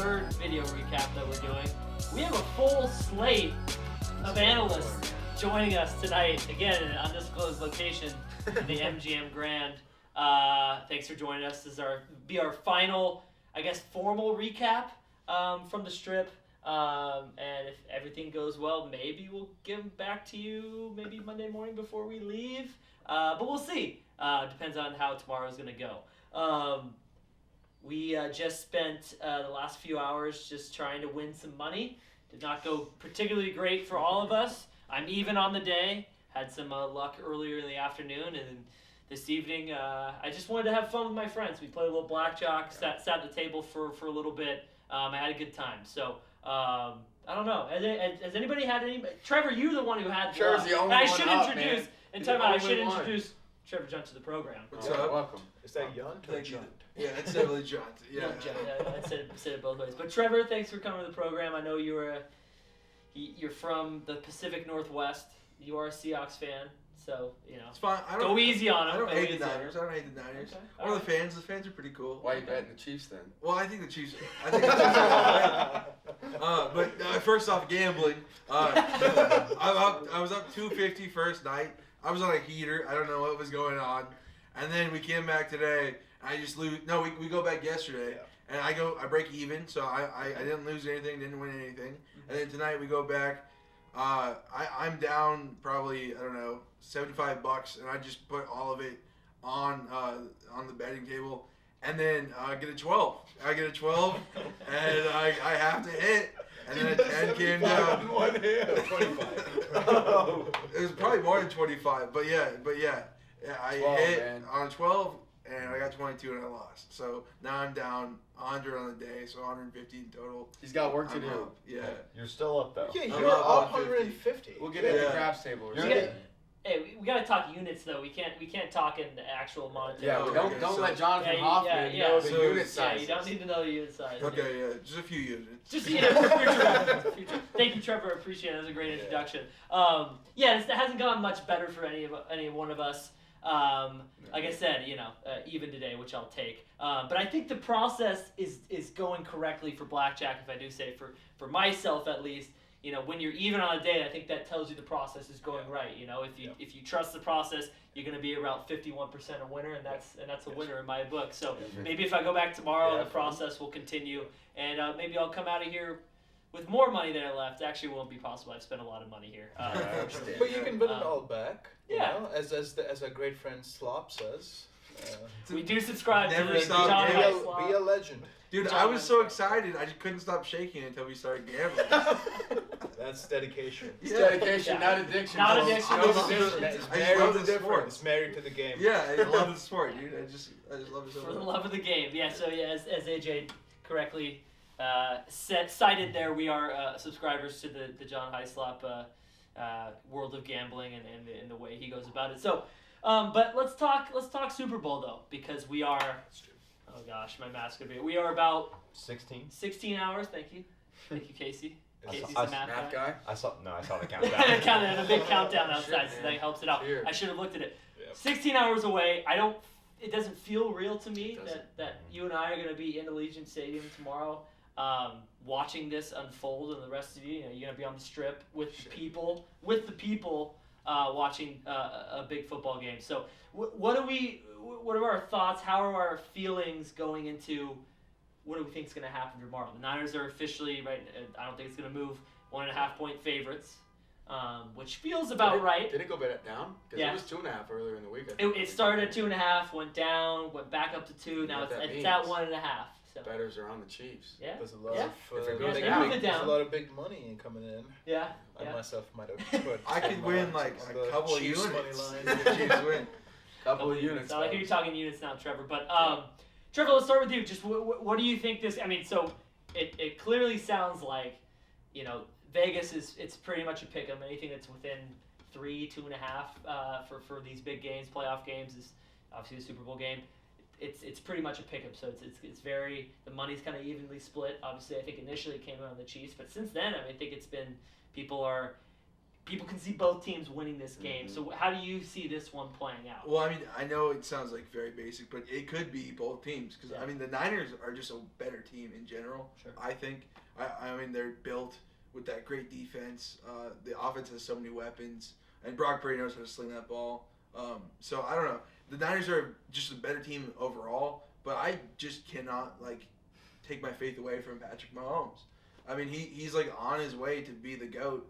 third video recap that we're doing. We have a full slate of analysts joining us tonight, again in an undisclosed location in the MGM Grand. Thanks for joining us. This is our final, I guess, formal recap from the Strip. And if everything goes well, maybe we'll give them back to you maybe Monday morning before we leave. But we'll see. Depends on how tomorrow's going to go. We just spent the last few hours just trying to win some money. Did not go particularly great for all of us. I'm even on the day. Had some luck earlier in the afternoon, and then this evening I just wanted to have fun with my friends. We played a little blackjack, sat at the table for a little bit. I had a good time. So I don't know. Has anybody had any? Trevor, you're the one who had. Trevor's the only one up, man. I should introduce Trevor Junt to the program. What's up? Welcome. Is that Junt or Junt? Yeah, it's definitely Junt. Yeah. I said it both ways. But Trevor, thanks for coming to the program. I know you're from the Pacific Northwest. You are a Seahawks fan, so It's fine. Go easy on them. I don't hate the Niners. Okay. One of the fans. The fans are pretty cool. Why are you betting the Chiefs then? Well, I think the Chiefs are but first off, gambling. I was up 250 first night. I was on a heater. I don't know what was going on. And then we came back today. I just lose. No, we go back yesterday. And I break even. So I didn't lose anything, didn't win anything. And then tonight we go back. I'm down probably, I don't know, $75, and I just put all of it on the betting table, and then I get a 12. I get a 12, and I have to hit, and then a 10 came down. One hit. 25. It was probably more than 25, but yeah, I 12, hit man. on 12, and I got 22, and I lost. So now I'm down 100 on the day, so 150 in total. He's got work to I'm do. up. Yeah. You're still up though. I'm You're up up 150. 150. We'll get it at the craps table. Hey, we gotta talk units though. We can't talk in actual monetary. Yeah, don't let Jonathan Hoffman know the unit size. Yeah, you don't need to know the unit size. Okay, yeah, just a few units. Just for future. Thank you, Trevor. I appreciate it. That was a great introduction. It hasn't gone much better for any one of us. Like I said, even today, which I'll take. But I think the process is going correctly for blackjack, if I do say for myself at least. When you're even on a day, I think that tells you the process is going right. If you trust the process, you're going to be around 51% a winner, and that's a winner in my book. So maybe if I go back tomorrow, the process will continue, and maybe I'll come out of here with more money than I left. Actually, it won't be possible. I've spent a lot of money here. But you can put it all back. Yeah. As our great friend Slop says. We do subscribe Never to the stop John gambling. Hyslop. Be a legend. Dude, I was so excited, I just couldn't stop shaking until we started gambling. That's dedication. It's dedication, Yeah. not addiction. Not folks. addiction. No I addiction. just Married love to the the sport. It's married to the game. Yeah, I love the sport, dude. I just love it so For the much. love of the game. Yeah, so as AJ correctly cited there, we are subscribers to the John Hyslop world of gambling and the way he goes about it. So, but let's talk Super Bowl though, because we are. Oh gosh, my mask could be. We are about 16 hours. Thank you, Kaycee. Casey's the math guy. I saw the countdown. A big countdown outside, so that helps it out. Cheers. I should have looked at it. Yep. 16 hours away. It doesn't feel real to me that you and I are going to be in Allegiant Stadium tomorrow, watching this unfold, and the rest of you're going to be on the Strip with the people, watching a big football game. So, what are our thoughts? How are our feelings going into? What do we think is going to happen tomorrow? The Niners are officially, right, I don't think it's going to move, 1.5 point favorites, which feels about right. Did it go back down? Because Yeah. it was 2.5 earlier in the week. It started at 2.5, went down, went back up to 2. Now it's means? at 1.5. So Bettors are on the Chiefs. yeah, There's a lot Yeah. of If it goes big, down. there's Down. a lot of big money coming in. yeah. I myself might have put. I could win like on a the couple of Chiefs units. money line. if the Chiefs win. Couple of units. So I hear you talking units now, Trevor. But Trevor, let's start with you. Just what do you think this? I mean, so it clearly sounds like, Vegas it's pretty much a pick 'em. Anything that's within 3, 2.5 for these big games, playoff games, is obviously the Super Bowl game. It's pretty much a pick 'em. So it's very, the money's kind of evenly split. Obviously, I think initially it came out on the Chiefs, but since then, I think it's been, people are people can see both teams winning this game. So how do you see this one playing out? Well, I mean, I know it sounds like very basic, but it could be both teams because I mean, the Niners are just a better team in general. Sure. I think. I mean, they're built with that great defense. The offense has so many weapons, and Brock Purdy knows how to sling that ball. So I don't know. The Niners are just a better team overall, but I just cannot take my faith away from Patrick Mahomes. I mean, he's like on his way to be the GOAT.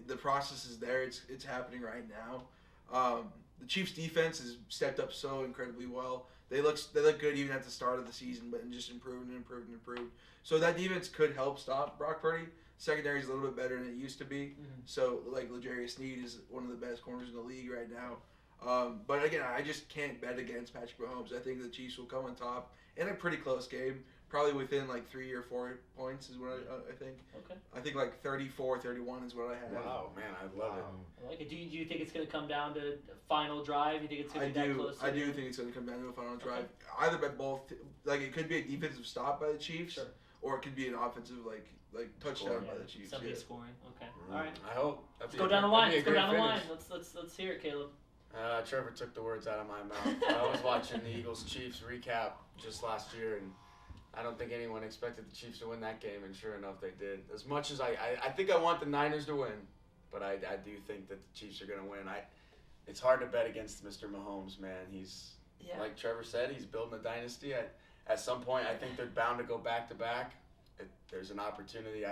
The process is there. It's happening right now. The Chiefs' defense has stepped up so incredibly well. They look good even at the start of the season, but just improved and improved and improved. So that defense could help stop Brock Purdy. Secondary is a little bit better than it used to be. So L'Jarius Sneed is one of the best corners in the league right now. But again, I just can't bet against Patrick Mahomes. I think the Chiefs will come on top in a pretty close game. Probably within 3 or 4 points is what I think. Okay. I think 34-31 is what I have. Wow, man, I love it. I like it. Do you think it's going to come down to a final drive? You think it's going to be that close? I do think it's going to come down to a final drive. Either by both. It could be a defensive stop by the Chiefs, or it could be an offensive touchdown by the Chiefs. Somebody scoring. Okay. All right. I hope. Let's go down the line. Let's hear it, Caleb. Trevor took the words out of my mouth. I was watching the Eagles-Chiefs recap just last year, and I don't think anyone expected the Chiefs to win that game, and sure enough, they did. As much as I think I want the Niners to win, but I do think that the Chiefs are going to win. It's hard to bet against Mr. Mahomes, man. He's, like Trevor said, he's building a dynasty. At some point, I think they're bound to go back-to-back. There's an opportunity.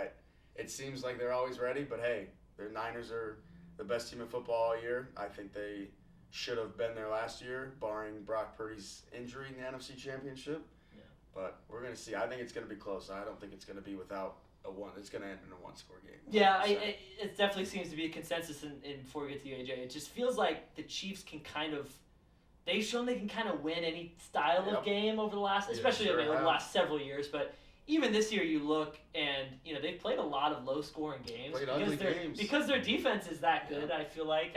It seems like they're always ready, but hey, the Niners are the best team in football all year. I think they should have been there last year, barring Brock Purdy's injury in the NFC Championship. But we're going to see. I think it's going to be close. I don't think it's going to be without a one. It's going to end in a one-score game. Yeah, it definitely seems to be a consensus before we get to you, AJ. It just feels like the Chiefs can they've shown they can kind of win any style of game over the last, especially over the last several years. But even this year, you look and they've played a lot of low-scoring games because their defense is that good. I feel like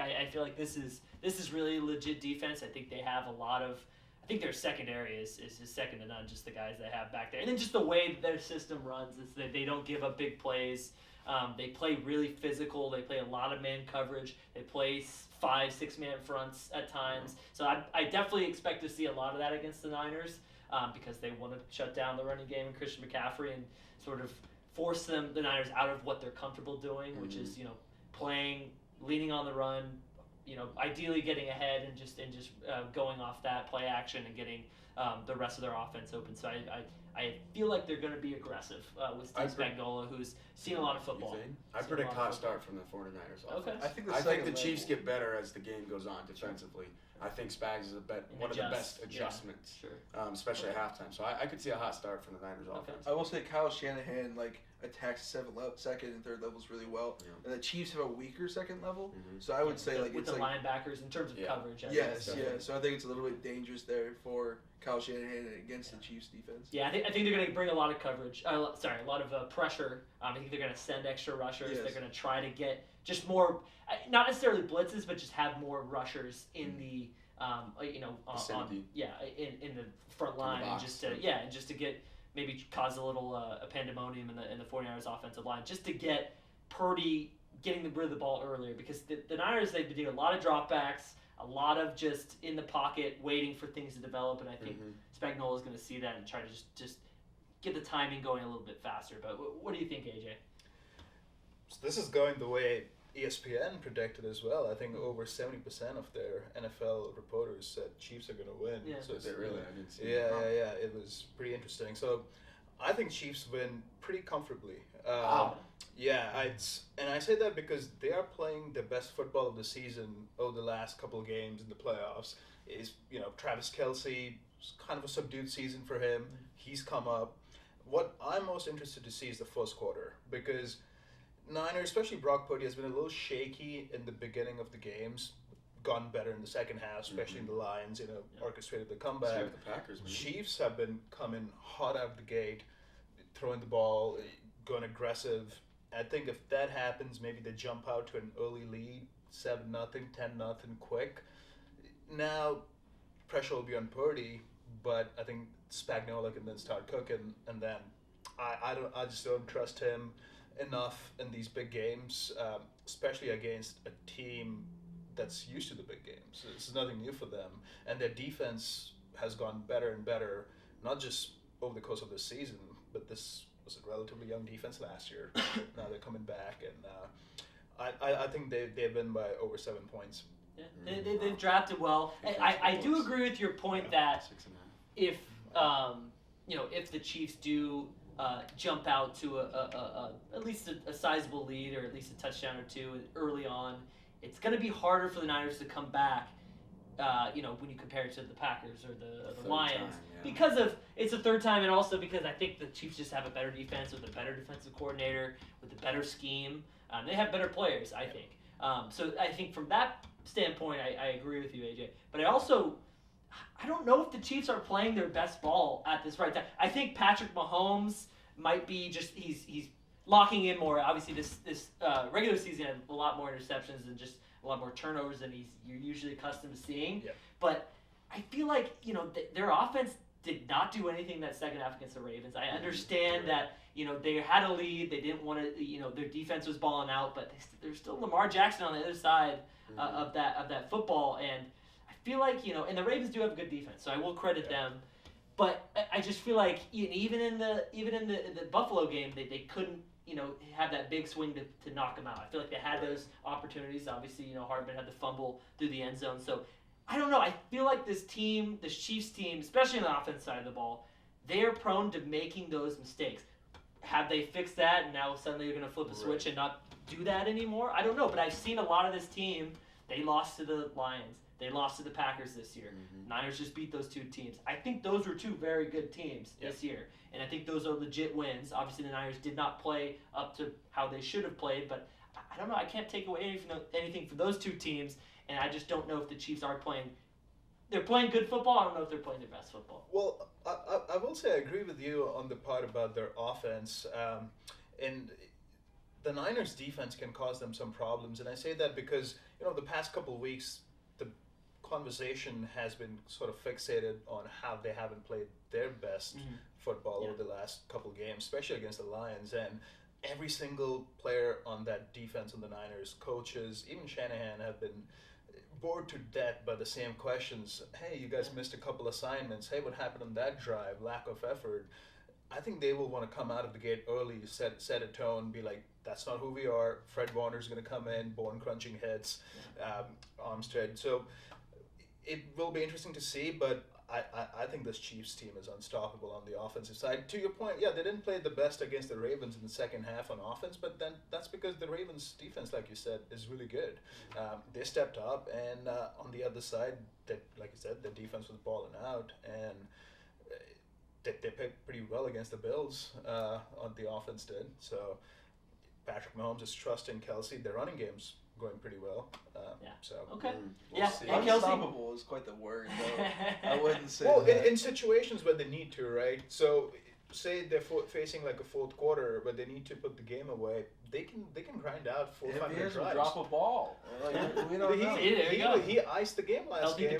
this is really legit defense. I think they have a lot of. I think their secondary is second to none, just the guys they have back there. And then just the way their system runs is that they don't give up big plays. They play really physical. They play a lot of man coverage. They play 5-6 man fronts at times. So I definitely expect to see a lot of that against the Niners because they want to shut down the running game and Christian McCaffrey and sort of force the Niners out of what they're comfortable doing, which is playing, leaning on the run, ideally getting ahead and just going off that play action and getting the rest of their offense open. So I feel like they're going to be aggressive with Steve Spagnuolo, who's seen a lot of football. I predict hot start from the 49ers offense. Okay. I think the Chiefs get better as the game goes on defensively. I think Spags is one of the best adjustments, especially at halftime. So I could see a hot start from the Niners offense. I will say Kyle Shanahan attacks second and third levels really well, and the Chiefs have a weaker second level. So I would say with it's the linebackers in terms of coverage. Yes. So I think it's a little bit dangerous there for Kyle Shanahan against the Chiefs defense. Yeah, I think they're going to bring a lot of coverage. A lot of pressure. I think they're going to send extra rushers. They're going to try to get just more, not necessarily blitzes, but just have more rushers in the, in the front line, and just to get maybe cause a little a pandemonium in the 49ers offensive line, just to get Purdy getting rid of the ball earlier, because the Niners, they've been doing a lot of dropbacks, a lot of just in the pocket waiting for things to develop, and I think Spagnuolo is going to see that and try to just get the timing going a little bit faster. But what do you think, AJ? So this is going the way ESPN predicted as well. I think over 70% of their NFL reporters said Chiefs are going to win. Yeah. So Is it really? I didn't see yeah. It was pretty interesting. So I think Chiefs win pretty comfortably. Wow. Yeah, I say that because they are playing the best football of the season over the last couple of games in the playoffs. Travis Kaycee, kind of a subdued season for him. He's come up. What I'm most interested to see is the first quarter, because Niners, especially Brock Purdy, has been a little shaky in the beginning of the games. Gotten better in the second half, especially in the Lions. Orchestrated the comeback. Same with the Packers. Chiefs have been coming hot out of the gate, throwing the ball, going aggressive. I think if that happens, maybe they jump out to an early lead, 7-0, 10-0, quick. Now, pressure will be on Purdy, but I think Spagnuolo can then start cooking, and then I just don't trust him enough in these big games, especially against a team that's used to the big games. It's nothing new for them, and their defense has gone better and better, not just over the course of this season, but this was a relatively young defense last year. Now they're coming back, and I think they win by over 7 points. Yeah, they've drafted well. I do agree with your point that if if the Chiefs do jump out to at least a sizable lead or at least a touchdown or two early on, it's going to be harder for the Niners to come back. When you compare it to the Packers or the Lions, because of it's a third time, and also because I think the Chiefs just have a better defense with a better defensive coordinator with a better scheme. They have better players, I think. So I think from that standpoint, I agree with you, AJ. But I don't know if the Chiefs are playing their best ball at this right time. I think Patrick Mahomes might be he's locking in more. Obviously, this regular season had a lot more interceptions and just a lot more turnovers than you're usually accustomed to seeing. Yep. But I feel like their offense did not do anything that second half against the Ravens. I understand that they had a lead. They didn't want to. Their defense was balling out, but there's still Lamar Jackson on the other side of that football, and I feel like and the Ravens do have a good defense, so I will credit them. But I just feel like even in the Buffalo game, they couldn't have that big swing to knock them out. I feel like they had those opportunities. Obviously, Hardman had the fumble through the end zone. So I don't know. I feel like this Chiefs team, especially on the offense side of the ball, they are prone to making those mistakes. Have they fixed that and now suddenly they're going to flip a switch and not do that anymore? I don't know. But I've seen a lot of this team. They lost to the Lions. They lost to the Packers this year. Niners just beat those two teams. I think those were two very good teams this year. And I think those are legit wins. Obviously, the Niners did not play up to how they should have played. But I don't know. I can't take away anything from those two teams. And I just don't know if the Chiefs are playing. They're playing good football. I don't know if they're playing their best football. Well, I will say I agree with you on the part about their offense. And the Niners' defense can cause them some problems. And I say that because, the past couple of weeks, the conversation has been sort of fixated on how they haven't played their best football over the last couple of games, especially against the Lions. And every single player on that defense on the Niners, coaches, even Shanahan, have been bored to death by the same questions. Hey, you guys missed a couple assignments. Hey, what happened on that drive? Lack of effort. I think they will want to come out of the gate early, set a tone, be like, that's not who we are. Fred Warner's going to come in, bone crunching heads, Armstead. So it will be interesting to see, but I think this Chiefs team is unstoppable on the offensive side. To your point, they didn't play the best against the Ravens in the second half on offense, but then that's because the Ravens' defense, like you said, is really good. They stepped up, and on the other side, like you said, the defense was balling out, and they played pretty well against the Bills. On the offense did. So Patrick Mahomes is trusting Kaycee. Their running game's going pretty well. So okay. We'll see. Kaycee. Unstoppable is quite the word, though. I wouldn't say that. In situations where they need to, right? So say they're facing like a fourth quarter where they need to put the game away, they can grind out 4 or 5 minute drives. Drop a ball. We don't know. He iced the game last game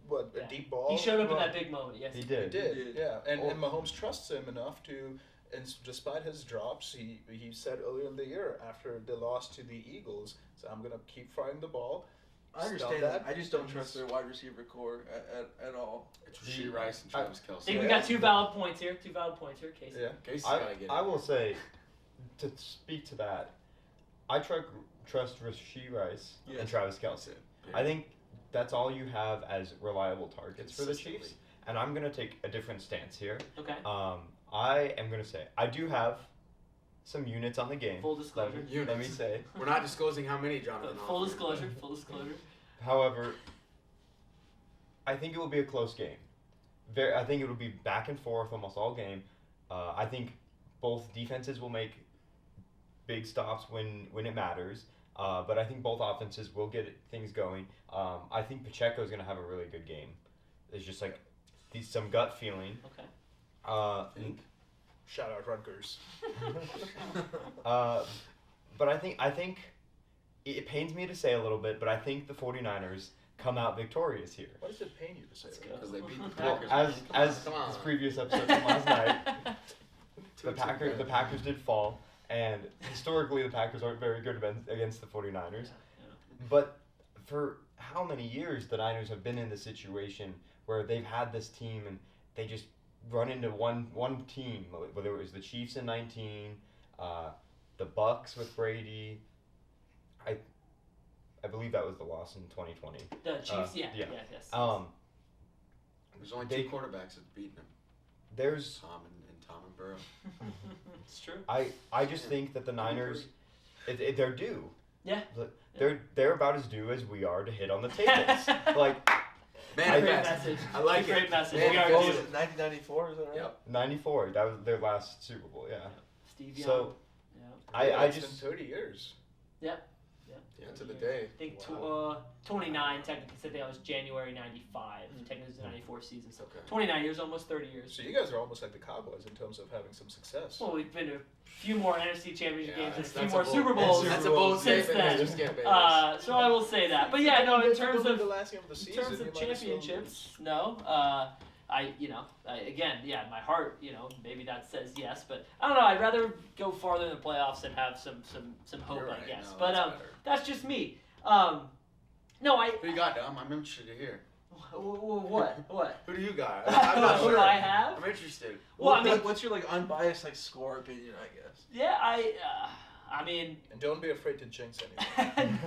with a deep ball. He showed up in that big moment. Yes, he did. Yeah, and Mahomes trusts him enough to. And despite his drops, he said earlier in the year after they lost to the Eagles, so I'm gonna keep firing the ball. I understand that. I just don't trust their wide receiver core at all. It's Rashee Rice and Travis Kelsey. I think we got two valid points here, Kaycee. Yeah. Kaycee's gotta get I will say, to speak to that, I trust Rashee Rice and Travis Kelsey. I think that's all you have as reliable targets for the Chiefs, and I'm gonna take a different stance here. Okay. I am going to say, I do have some units on the game. Full disclosure. Let me say. We're not disclosing how many, Jonathan. Full disclosure. However, I think it will be a close game. I think it will be back and forth almost all game. I think both defenses will make big stops when it matters. But I think both offenses will get things going. I think Pacheco is going to have a really good game. There's just like some gut feeling. Okay. Shout out Rutgers. But I think it pains me to say a little bit, but I think the 49ers come out victorious here. Why does it pain you to say that? Because they beat the Well, Packers. as this previous episode from last night. The Packers did fall, and historically the Packers aren't very good against the 49ers. But for how many years the Niners have been in the situation where they've had this team and they just run into one team, whether it was the Chiefs in 19, the Bucks with Brady. I believe that was the loss in 2020. The Chiefs, yes. There's only two quarterbacks that beat them. There's Tom and Burrow. It's true. I just think that the Niners, they're due. Yeah. They're about as due as we are to hit on the tables. Like, Man, great message. I like great it. message. Man, We are What due. was it, 1994, is that right? Yep. 94. That was their last Super Bowl. Yeah. Steve Young. So yeah. I It's just been 30 years. Yeah, to the day. I think 29 technically said that was January 95. Technically it was the 94 season. So Okay. 29 years, almost 30 years. So you guys are almost like the Cowboys in terms of having some success. Well, we've been to a few more NFC Championship games and a few that's more a bold- Super Bowls. That's a bold since statement. then. Just get Vegas. So I will say that. But yeah, no, in terms of the last game of the season, you might as well championships, no. Again, my heart, maybe that says yes, but I don't know. I'd rather go farther in the playoffs and have some hope, You're I right. guess. No, But that's better. that's just me. No, Who you got, Dom? I'm interested to hear. what? Who do you got? I'm not Who sure. do I have? I'm interested. Well, I mean, what's your unbiased score opinion? I guess. yeah, I mean, And don't be afraid to jinx anything.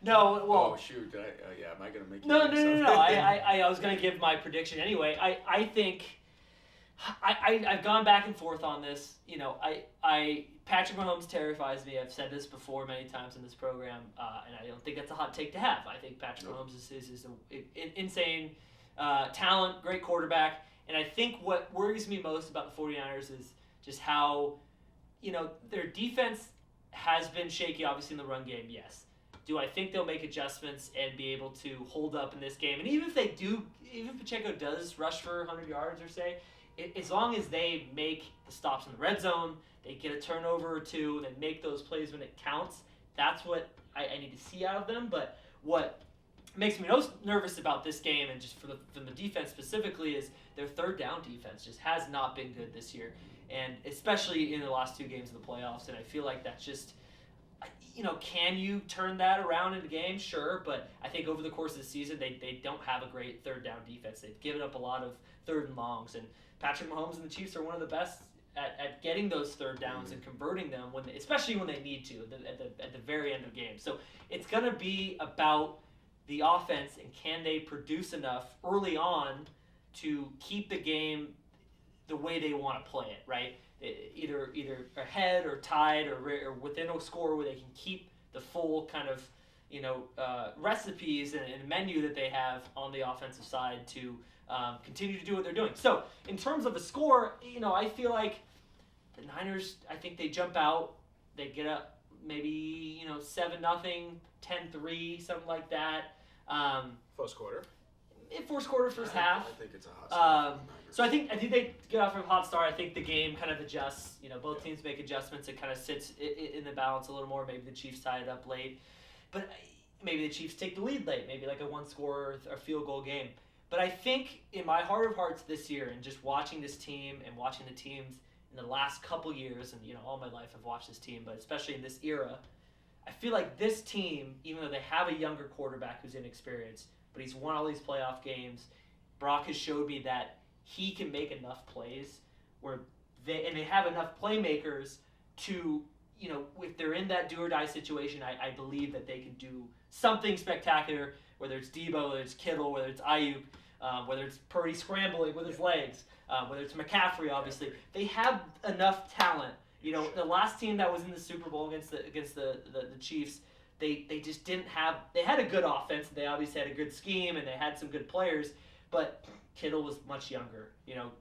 no, well, Oh shoot! Did am I gonna make you? no. do something? I was gonna give my prediction anyway. I think I've gone back and forth on this. Patrick Mahomes terrifies me. I've said this before many times in this program, and I don't think that's a hot take to have. I think Patrick Mahomes is an insane talent, great quarterback, and I think what worries me most about the 49ers is just how, their defense has been shaky, obviously, in the run game, yes. Do I think they'll make adjustments and be able to hold up in this game? And even if they do, even if Pacheco does rush for 100 yards or say, as long as they make the stops in the red zone, they get a turnover or two, they make those plays when it counts, that's what I need to see out of them. But what makes me most nervous about this game, and just from the defense specifically, is their third down defense just has not been good this year. And especially in the last two games of the playoffs, and I feel like that's just, can you turn that around in the game? Sure, but I think over the course of the season, they don't have a great third down defense. They've given up a lot of third and longs, and Patrick Mahomes and the Chiefs are one of the best at getting those third downs and converting them, especially when they need to, at the very end of games. So it's going to be about the offense, and can they produce enough early on to keep the game the way they want to play it, right? Either ahead or tied or within a score where they can keep the full kind of recipes and menu that they have on the offensive side to continue to do what they're doing. So in terms of a score, I feel like the Niners, I think they jump out, they get up maybe 7-0, 10-3, something like that. First quarter. First quarter, first half. I think it's a hot start. So I think they get off of a hot start. I think the game kind of adjusts. Both teams make adjustments. It kind of sits in the balance a little more. Maybe the Chiefs tie it up late, but maybe the Chiefs take the lead late. Maybe like a one-score or field goal game. But I think in my heart of hearts this year, and just watching this team and watching the teams in the last couple years, and all my life I've watched this team, but especially in this era, I feel like this team, even though they have a younger quarterback who's inexperienced, but he's won all these playoff games. Brock has showed me that he can make enough plays where they have enough playmakers to, if they're in that do or die situation, I believe that they can do something spectacular, whether it's Debo, whether it's Kittle, whether it's Ayuk, whether it's Purdy scrambling with his legs, whether it's McCaffrey, obviously. They have enough talent. The last team that was in the Super Bowl against the Chiefs, they just didn't have – they had a good offense. They obviously had a good scheme, and they had some good players, but Kittle was much younger.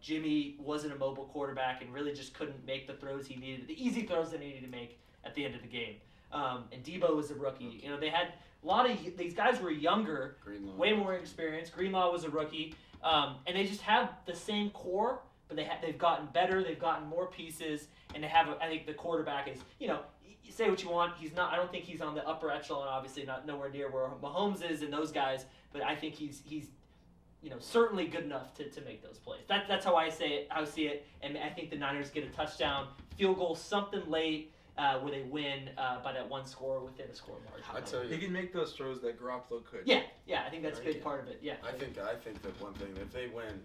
Jimmy wasn't a mobile quarterback and really just couldn't make the throws he needed, the easy throws that he needed to make at the end of the game. And Debo was a rookie. They had a lot of – these guys were younger, way more experienced. Greenlaw was a rookie. And they just have the same core, but they've gotten better. They've gotten more pieces, and they have – I think the quarterback is – say what you want. He's not. I don't think he's on the upper echelon. Obviously, not nowhere near where Mahomes is and those guys. But I think he's certainly good enough to make those plays. That's how I see it, and I think the Niners get a touchdown, field goal, something late where they win by that one score within a score margin. I tell He you, can make those throws that Garoppolo could. Yeah, I think that's a big part of it. Yeah, I think that one thing, if they win,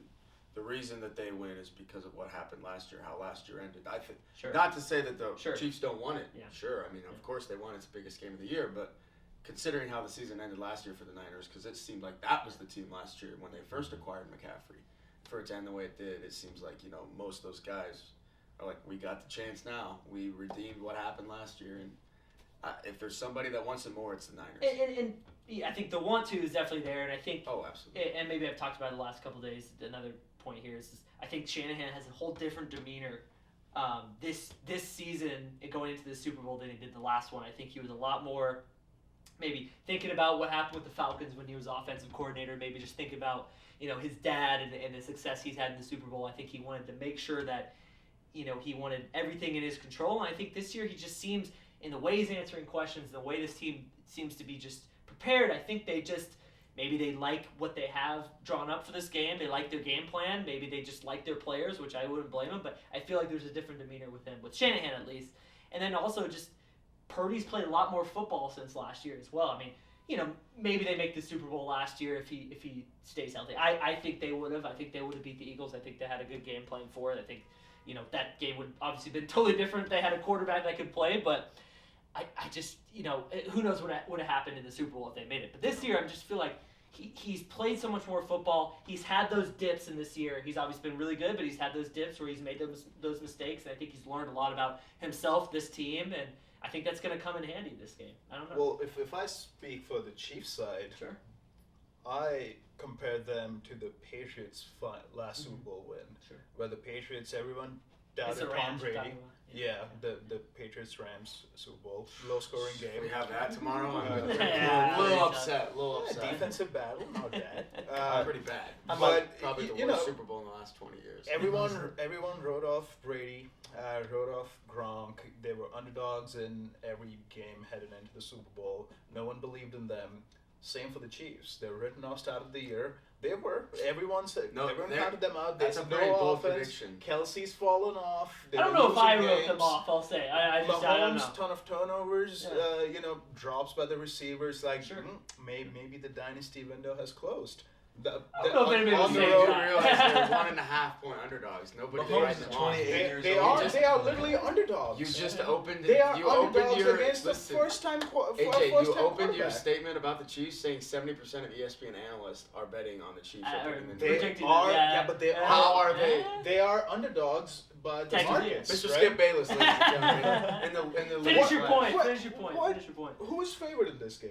the reason that they win is because of what happened last year, how last year ended. I think sure. not to say that the Sure. Chiefs don't want it. Yeah. Sure, I mean, of course they won. It's the biggest game of the year, but considering how the season ended last year for the Niners, because it seemed like that was the team last year when they first acquired McCaffrey. For it to end the way it did, it seems like most of those guys are like, we got the chance now. We redeemed what happened last year, and if there's somebody that wants it more, it's the Niners. And yeah, I think the want to is definitely there, and I think. Oh, absolutely. And maybe I've talked about it the last couple of days. Another point here is I think Shanahan has a whole different demeanor this season going into the Super Bowl than he did the last one. I think he was a lot more maybe thinking about what happened with the Falcons when he was offensive coordinator. Maybe just think about his dad and the success he's had in the Super Bowl. I think he wanted to make sure that he wanted everything in his control. And I think this year he just seems, in the way he's answering questions, the way this team seems to be just prepared. I think maybe they like what they have drawn up for this game. They like their game plan. Maybe they just like their players, which I wouldn't blame them. But I feel like there's a different demeanor with him, with Shanahan at least. And then also just Purdy's played a lot more football since last year as well. I mean, maybe they make the Super Bowl last year if he stays healthy. I think they would have. I think they would have beat the Eagles. I think they had a good game plan for it. I think that game would obviously been totally different if they had a quarterback that could play. But I just who knows what would have happened in the Super Bowl if they made it. But this year I just feel like he's played so much more football. He's had those dips in this year. He's obviously been really good, but he's had those dips where he's made those mistakes. And I think he's learned a lot about himself, this team, and I think that's going to come in handy this game. I don't know. Well, if I speak for the Chiefs side, Sure. I compare them to the Patriots' last Super Bowl win, Sure. where the Patriots, everyone It's doubted the Tom Rams you're Brady. talking about. Yeah, the Patriots-Rams Super Bowl, low-scoring game. We have that tomorrow. I'm Yeah. a little upset. Yeah, defensive battle, not bad. Pretty bad. But Probably the you worst know, Super Bowl in the last 20 years. Everyone wrote off Brady, wrote off Gronk. They were underdogs in every game heading into the Super Bowl. No one believed in them. Same for the Chiefs. They were written off start of the year. They were. Everyone counted them out. That's They a had very no bold offense. prediction. Kelsey's fallen off. I don't know if I wrote them off. I'll say. I don't Mahomes, know. ton of turnovers. Yeah. Drops by the receivers. Like Sure. maybe the dynasty window has closed. I don't know if anybody On was the saying road, that. realize they're 1.5 point underdogs. Nobody Mahomes writes is them off. 28 years They old. are. They are literally underdogs. You just opened. They are you opened underdogs your against listen, the first-time AJ, you opened your quarterback. statement about the Chiefs saying 70% of ESPN analysts are betting on the Chiefs. Or opening the They game. predicting are, it, yeah, but they How are they? They are underdogs by the Technically, markets. Mr. Right? Skip Bayless, ladies and gentlemen, in the Finish your league. point. What- Finish your point. what- Finish your point. Who is favored in this game?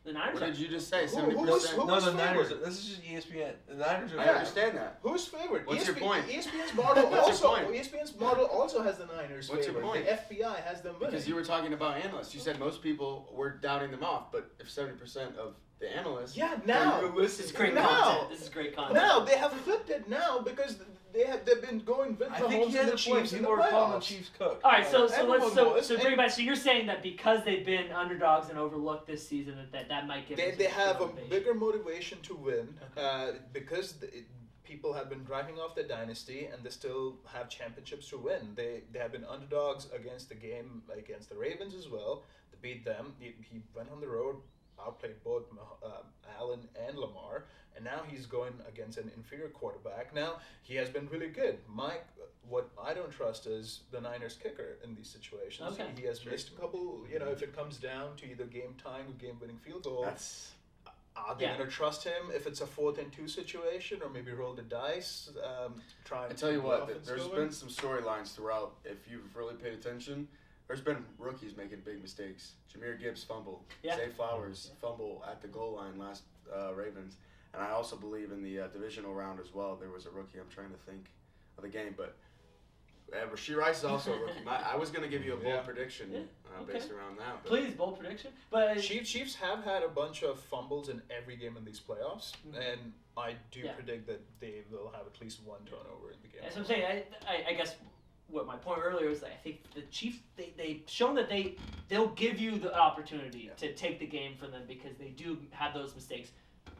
The Niners. What did you just say? Who 70%. was No, the Niners. favored? This is just ESPN. The Niners are. I Yeah. understand that. Who's favored? What's your point? ESPN's model What's your point? ESPN's model also has the Niners What's your favored. point? The FBI has them winning. Because you were talking about analysts. You said most people were doubting them off, but if 70% of the analysts Yeah, are now. This is great Now. content. This is great content. Now they have flipped it now because they've been going with I the think Mahomes he and had the a Chiefs point. in the People were calling the playoffs. Chiefs cook. All right, so Everyone let's was. bring it back. So you're saying that because they've been underdogs and overlooked this season, that might give them They some have a motivation. bigger motivation to win because people have been driving off the dynasty and they still have championships to win. They have been underdogs against the game against the Ravens as well. To beat them, he went on the road, outplayed both Allen and Lamar, and now he's going against an inferior quarterback. Now he has been really good. What I don't trust is the Niners kicker in these situations. Okay. He has missed a couple. If it comes down to either game tying or game winning field goal. Are they Yeah. going to trust him if it's a 4th and 2 situation, or maybe roll the dice? Try and I tell you keep the what, offense there's going? been some storylines throughout. If you've really paid attention, there's been rookies making big mistakes. Jameer Gibbs fumble. Yeah. Zay Flowers fumble at the goal line last Ravens. And I also believe in the divisional round as well. There was a rookie. I'm trying to think of the game, but Rashee Rice is also a rookie. I was going to give you a bold Yeah. prediction okay. based around that. But Please, bold prediction. But Chiefs have had a bunch of fumbles in every game in these playoffs, and I do Yeah. predict that they will have at least one turnover in the game. as I'm saying, I guess what my point earlier was that I think the Chiefs they've shown that they'll give you the opportunity to take the game from them because they do have those mistakes.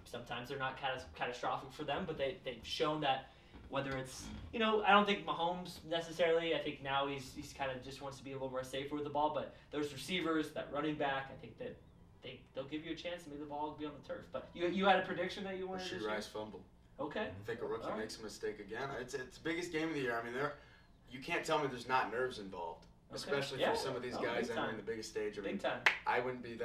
Sometimes they're not catastrophic for them, but they've shown that whether it's, I don't think Mahomes necessarily. I think now he's kind of just wants to be a little more safer with the ball. But those receivers, that running back, I think that they'll give you a chance. Maybe the ball will be on the turf. But you had a prediction that you wanted to Rashee Rice fumble. Okay. I think a rookie makes a mistake again. It's the biggest game of the year. I mean, you can't tell me there's not nerves involved, especially for some of these guys entering the biggest stage. I mean, big time. I wouldn't be.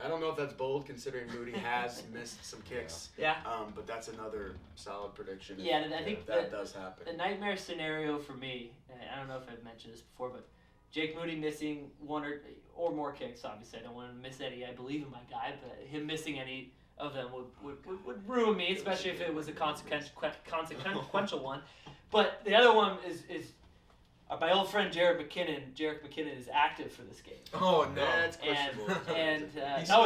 I don't know if that's bold considering Moody has missed some kicks. Yeah. But that's another solid prediction. Yeah, and I think that does happen. The nightmare scenario for me, and I don't know if I've mentioned this before, but Jake Moody missing one or more kicks. Obviously, I don't want to miss any. I believe in my guy, but him missing any of them would ruin me, especially if it was a consequential one. But the other one is my old friend Jarek McKinnon is active for this game. Oh no, that's questionable.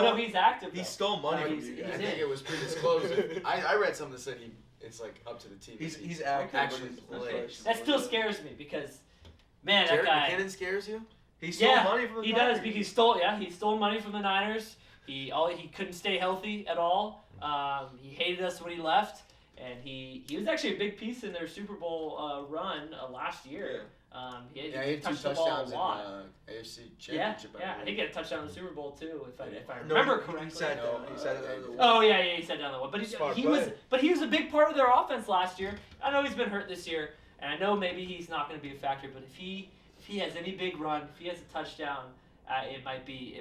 No, he's active. He stole money from you he's guys. I think it was pre-disclosed. I read something that said it's like up to the team. He's active. actually plays. That still scares me because, man, that Jarek guy. McKinnon scares you? He stole money from the he Niners. does because he stole money from the Niners. He couldn't stay healthy at all. He hated us when he left, and he was actually a big piece in their Super Bowl run last year. He had touched 2 the ball touchdowns a lot. in AFC Championship. Yeah, I think he had a touchdown in the Super Bowl too, if I remember correctly. He said that. Oh yeah, he said down the one. But he was a big part of their offense last year. I know he's been hurt this year, and I know maybe he's not going to be a factor. But if he has any big run, if he has a touchdown, it might be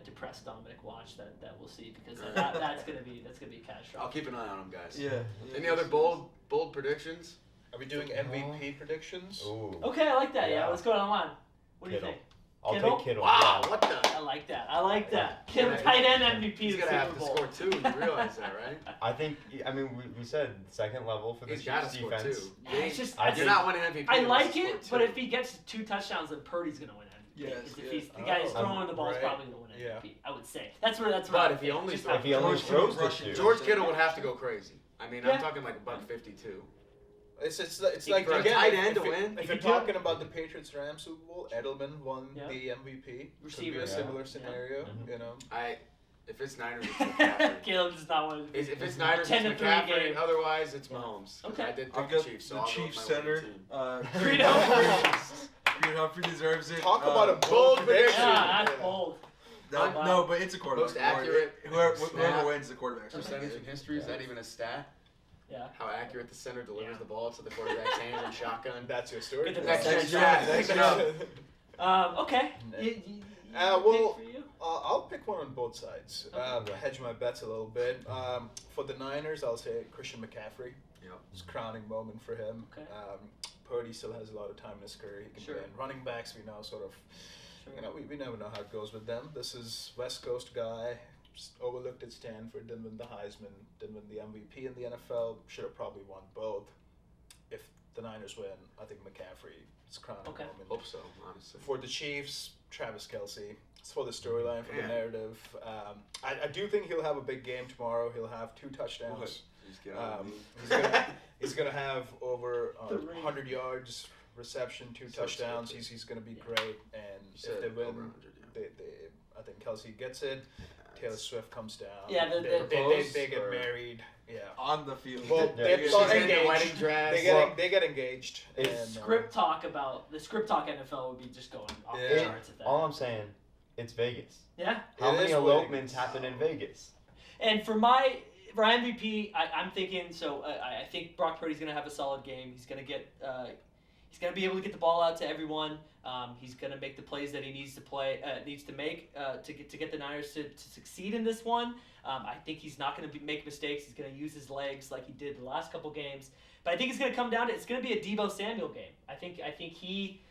depressed Dominic watch that we'll see because that's gonna be catastrophic. I'll keep an eye on him, guys. Yeah. Any other bold predictions? Are we doing MVP predictions? Ooh. Okay, I like that. Yeah, Yeah. let's go online. What do you Kittle. think? I'll Kittle? take Kittle. Wow, Yeah. what the? I like that. Kittle, Yeah, tight end MVP He's of the gonna have Super to Bowl. score 2. You realize that, right? I think. We said second level for the He's got to Chiefs score defense. 2. Yeah, it's just I You're think- not winning MVP. I unless like you it, score but 2. if he gets 2 touchdowns, then Purdy's gonna win MVP. Yes, If yes. the guy who's throwing the ball is right. probably gonna win Yeah. MVP. I would say that's what. But I if he think. only Just throws- If he only George throws Kittle this year. George Kittle would have to go crazy. I mean, Yeah. I'm talking like $152. It's like for a again, tight if- end if to you- win. If you're talking about the Patriots-Rams Super Bowl, Edelman won Yeah. the MVP. Receiver. Could be a Yeah. similar scenario, Mhm. If it's Niners, it's McCaffrey. Caleb does not want to. If it's Niners, 10 it's to 3 McCaffrey. game. Otherwise, it's Mahomes. 'Cause Okay. I did I've pick got the Chiefs, so the I'll go Chiefs with my winning center. team. Creed Humphrey. Creed Humphrey deserves it. Talk about a bold bold prediction. prediction. Yeah, that's bold. That, no, but it's a quarterback. Most accurate Whoever snap wins the quarterback. percentage in history. Is that even a stat? Yeah. How accurate the center delivers Yeah. the ball to the quarterback's hand and shotgun. That's your story. Good to Next know. year's draft. Next Next year. Okay. Well, pick for you? I'll pick one on both sides. Okay. Hedge my bets a little bit. For the Niners, I'll say Christian McCaffrey. Yep. It's a crowning moment for him. Okay. Purdy still has a lot of time in his career. He can Sure. win. Running backs, we know sort of, Sure. we never know how it goes with them. This is West Coast guy, just overlooked at Stanford, didn't win the Heisman, didn't win the MVP in the NFL, should have probably won both. If the Niners win, I think McCaffrey is crowning Okay. moment. Hope so, honestly. For the Chiefs, Travis Kelsey. It's for the storyline, for the Man. narrative. I do think he'll have a big game tomorrow. He'll have 2 touchdowns. Just get on me. He's gonna have over 3. 100 yards, reception, 2 So touchdowns. expected. He's gonna be great. And You if said they over win, 100, yeah. I think Kelsey gets it. Taylor It's- Swift comes down. Yeah, they get or- married. Yeah. On the field. Well, Yeah. they're She's not in the wedding engaged. dress. They get engaged. It's and, Script talk NFL would be just going off the Yeah. charts at that. All I'm saying, it's Vegas. Yeah. How It many is elopements Vegas. happen in Vegas? And for MVP, I'm thinking. So I think Brock Purdy's gonna have a solid game. He's gonna get. He's gonna be able to get the ball out to everyone. He's gonna make the plays that he needs to make to get the Niners to succeed in this one. I think he's not gonna make mistakes. He's gonna use his legs like he did the last couple games. But I think it's gonna come down to it's gonna be a Deebo Samuel game. I think he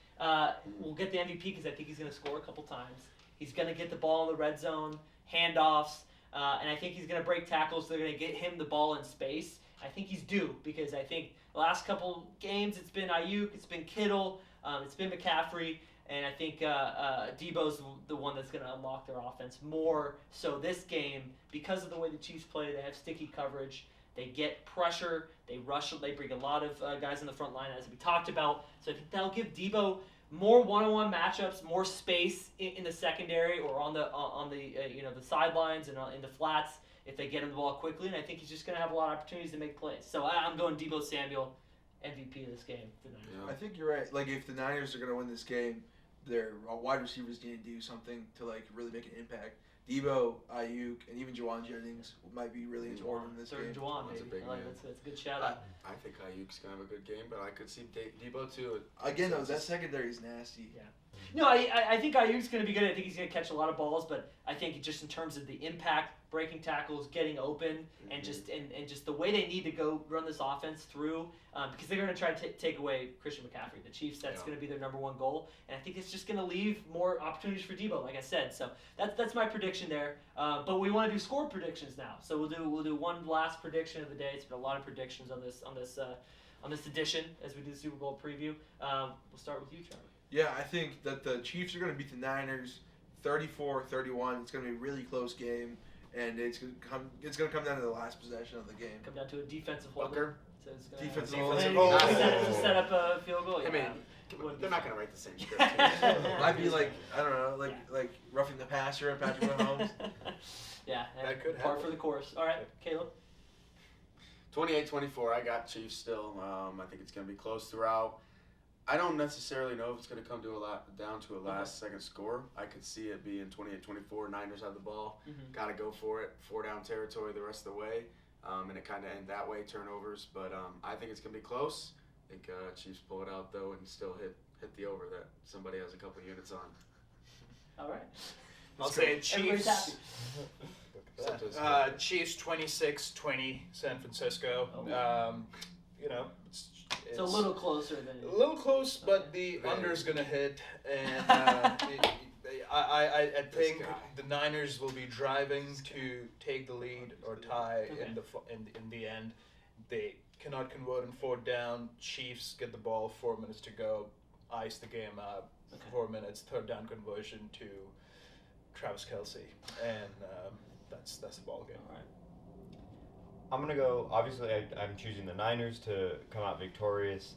will get the MVP because I think he's gonna score a couple times. He's gonna get the ball in the red zone, handoffs. And I think he's going to break tackles. They're going to get him the ball in space. I think he's due because I think the last couple games it's been Ayuk, it's been Kittle, it's been McCaffrey, and I think Debo's the one that's going to unlock their offense more. So this game, because of the way the Chiefs play, they have sticky coverage. They get pressure. They rush. They bring a lot of guys in the front line, as we talked about. So I think that'll give Debo more one-on-one matchups, more space in the secondary or on the the sidelines and in the flats, if they get him the ball quickly, and I think he's just going to have a lot of opportunities to make plays. So I'm going Deebo Samuel, MVP of this game. I think you're right. Like, if the Niners are going to win this game, their wide receivers need to do something to, like, really make an impact. Debo, Ayuk, and even Juwan Jennings might be really important in this game. Juwan, That's a maybe. big I like man. that's a good shout out. I think Ayuk's gonna have a good game, but I could see Debo too. Again, though, that secondary is nasty. Yeah. No, I think Ayuk's going to be good. I think he's going to catch a lot of balls, but I think just in terms of the impact, breaking tackles, getting open, and just the way they need to go run this offense through, because they're going to try to take away Christian McCaffrey. The Chiefs, that's going to be their number one goal, and I think it's just going to leave more opportunities for Debo, like I said. So that's my prediction there. But we want to do score predictions now. So we'll do one last prediction of the day. It's been a lot of predictions on this edition as we do the Super Bowl preview. We'll start with you, Trevor. Yeah, I think that the Chiefs are going to beat the Niners 34-31. It's going to be a really close game, and it's going to come down to the last possession of the game. Come down to a defensive hold. Bunker. So it's gonna Defensive defensive hold. to set up a field goal. I mean, Wouldn't they're be not fair. gonna write the same script. Might be like, I don't know, like roughing the passer and Patrick Mahomes. Yeah, That could par happen. for the course. All right, Caleb. 28-24, I got Chiefs still. I think it's going to be close throughout. I don't necessarily know if it's going to come down to a last-second score. I could see it being 28-24. Niners have the ball. Mm-hmm. Got to go for it. 4-down territory the rest of the way. And it kind of end that way, turnovers. But I think it's going to be close. I think Chiefs pull it out, though, and still hit the over that somebody has a couple units on. All right. I'll say Everybody's happy. Chiefs 26-20 San Francisco. Oh. It's So a little closer than. a little close, but the Very. under's gonna hit, and I think guy. the Niners will be driving to take the lead or tie Okay. in the end. They cannot convert in 4th down. Chiefs get the ball, 4 minutes to go, ice the game out. Okay. 4 minutes, 3rd down conversion to Travis Kelsey, and that's the ball game. All right. I'm going to go, obviously, I'm choosing the Niners to come out victorious,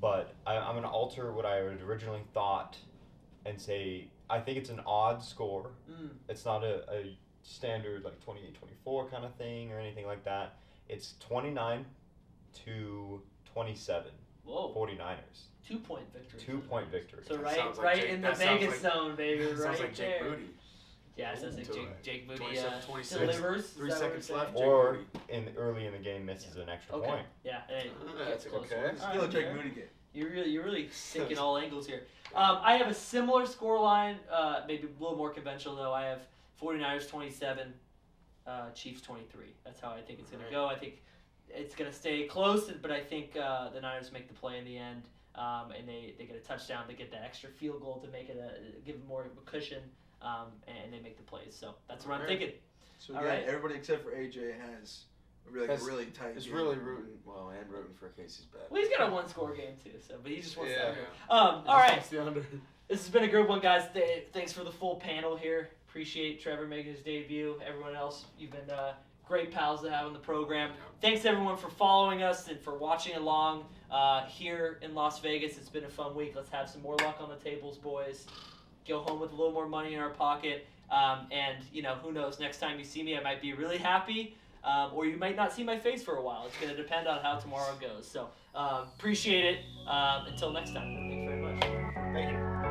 but I'm going to alter what I had originally thought and say I think it's an odd score. It's not a standard, like, 28-24 kind of thing or anything like that. It's 29-27. Whoa. 49ers. 2-point victory. 2-point victory. So That right, sounds like right Jake- in the that sounds Vegas like- zone, baby. Sounds Right like there. Jake Moody. Yeah, it sounds like To Jake Moody 27, 26. delivers. 3 Is that what seconds you're left. saying? Or early in the game misses an extra Okay. point. Yeah. Hey, That's close okay. one. All Still a right, Jake fair. Moody game. You're really thinking all angles here. I have a similar score line, maybe a little more conventional though. I have 49ers 27, Chiefs 23. That's how I think it's going to go. I think it's going to stay close, but I think the Niners make the play in the end, and they get a touchdown. They get the extra field goal to make it give them more of a cushion, and they make the plays. So that's what I'm Alright. thinking. So All again, right. everybody except for AJ has a really tight It's game. really rooting for Kaycee's bet. Well, he's got a 1-score game too, so but he just wants Yeah. to under. All right. The under. This has been a good one, guys. Thanks for the full panel here. Appreciate Trevor making his debut. Everyone else, you've been great pals to have on the program. Thanks everyone for following us and for watching along here in Las Vegas. It's been a fun week. Let's have some more luck on the tables, boys. Go home with a little more money in our pocket. And who knows? Next time you see me, I might be really happy, or you might not see my face for a while. It's going to depend on how tomorrow goes. So appreciate it. Until next time. Thanks very much. Thank you.